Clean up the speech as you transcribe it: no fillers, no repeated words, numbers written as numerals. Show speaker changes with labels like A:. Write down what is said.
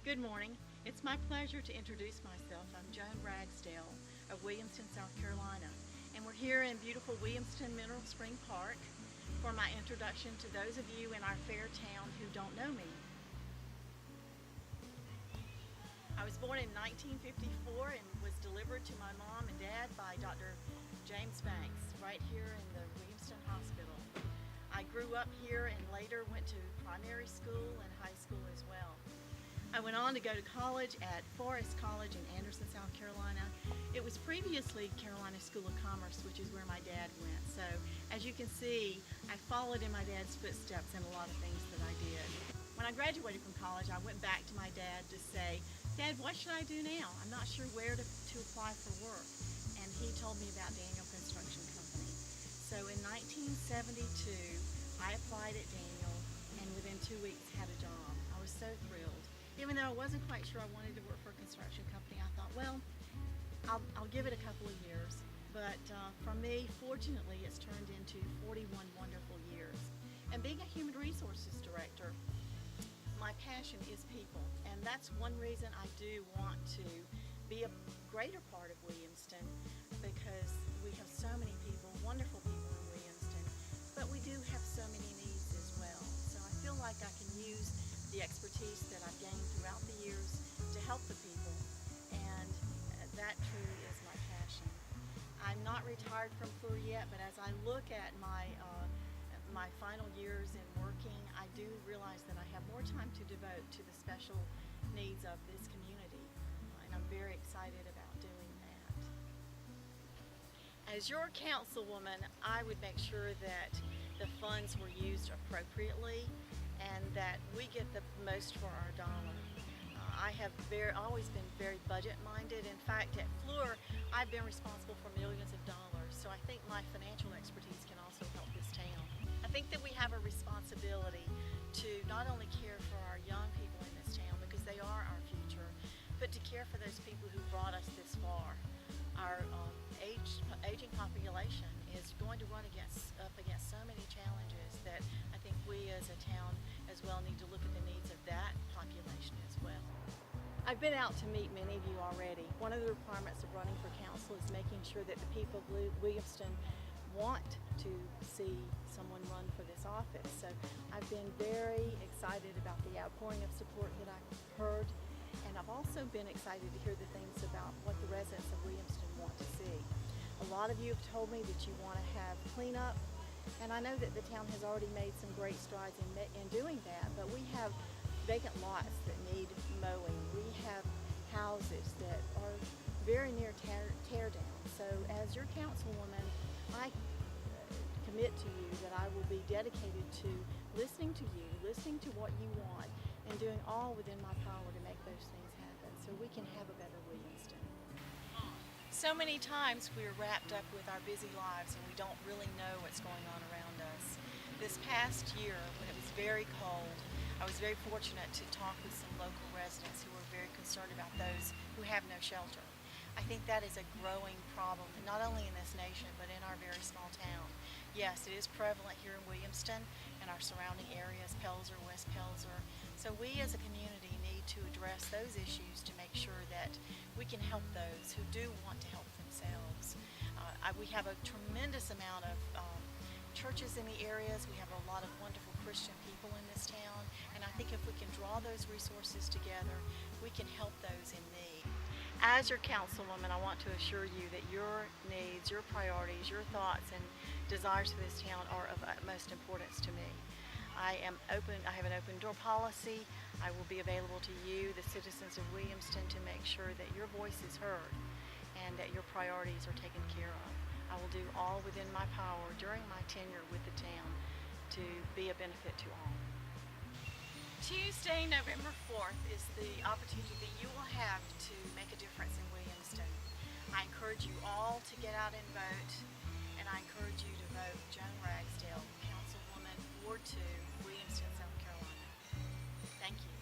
A: Good morning. It's my pleasure to introduce myself. I'm Joan Ragsdale of Williamston, South Carolina, and we're here in beautiful Williamston Mineral Spring Park for my introduction to those of you in our fair town who don't know me. I was born in 1954 and was delivered to my mom and dad by Dr. James Banks right here in the Williamston Hospital. I grew up here and later went to primary school and high school as well. I went on to go to college at Forest College in Anderson, South Carolina. It was previously Carolina School of Commerce, which is where my dad went. So as you can see, I followed in my dad's footsteps in a lot of things that I did. When I graduated from college, I went back to my dad to say, "Dad, what should I do now? I'm not sure where to apply for work." And he told me about Daniel Construction Company. So in 1972, I applied at Daniel and within 2 weeks had a job. I was so thrilled. Even though I wasn't quite sure I wanted to work for a construction company, I thought, well, I'll give it a couple of years. But for me, fortunately, it's turned into 41 wonderful years. And being a human resources director, my passion is people. And that's one reason I do want to be a greater part of Williamston, because we have so many people, wonderful people in Williamston, but we do have so many needs as well. So I feel like I can use the expertise that I've gained throughout the years to help the people, and that truly is my passion. I'm not retired from FLUR yet, but as I look at my final years in working, I do realize that I have more time to devote to the special needs of this community, and I'm very excited about doing that. As your councilwoman, I would make sure that the funds were used appropriately and that we get the most for our dollar. I have always been very budget-minded. In fact, at FLUR, I've been responsible for millions of dollars, so I think my financial expertise can also help this town. I think that we have a responsibility to not only care for our young people in this town, because they are our future, but to care for those people who brought us this far. Our aging population is going to run up against so many challenges that I think we as a town as well need to look at the needs of that population as well. I've been out to meet many of you already. One of the requirements of running for council is making sure that the people of Williamston want to see someone run for this office. So I've been very excited about the outpouring of support that I've heard, and I've also been excited to hear the things about what the residents of Williamston want to see. A lot of you have told me that you want to have cleanup, and I know that the town has already made some great strides in doing that, but we have vacant lots that need mowing. We have houses that are very near tear down. So as your councilwoman, I commit to you that I will be dedicated to listening to you, listening to what you want, and doing all within my power to make those things happen so we can have a better Williamston. So many times we're wrapped up with our busy lives and we don't really know what's going on around us. This past year, when it was very cold, I was very fortunate to talk with some local residents who were very concerned about those who have no shelter. I think that is a growing problem, not only in this nation, but in our very small town. Yes, it is prevalent here in Williamston and our surrounding areas, Pelzer, West Pelzer. So we as a community need to address those issues to make sure that we can help those who do want to help themselves. We have a tremendous amount of churches in the areas. We have a lot of wonderful Christian people in this town, and I think if we can draw those resources together, we can help those in need. As your councilwoman, I want to assure you that your needs, your priorities, your thoughts and desires for this town are of utmost importance to me. I have an open door policy. I will be available to you, the citizens of Williamston, to make sure that your voice is heard and that your priorities are taken care of. I will do all within my power during my tenure with the town to be a benefit to all. Tuesday, November 4th is the opportunity that you will have to make a difference in Williamston. I encourage you all to get out and vote, and I encourage you to vote Joan Ragsdale, Councilwoman, Ward 2, Williamston, South Carolina. Thank you.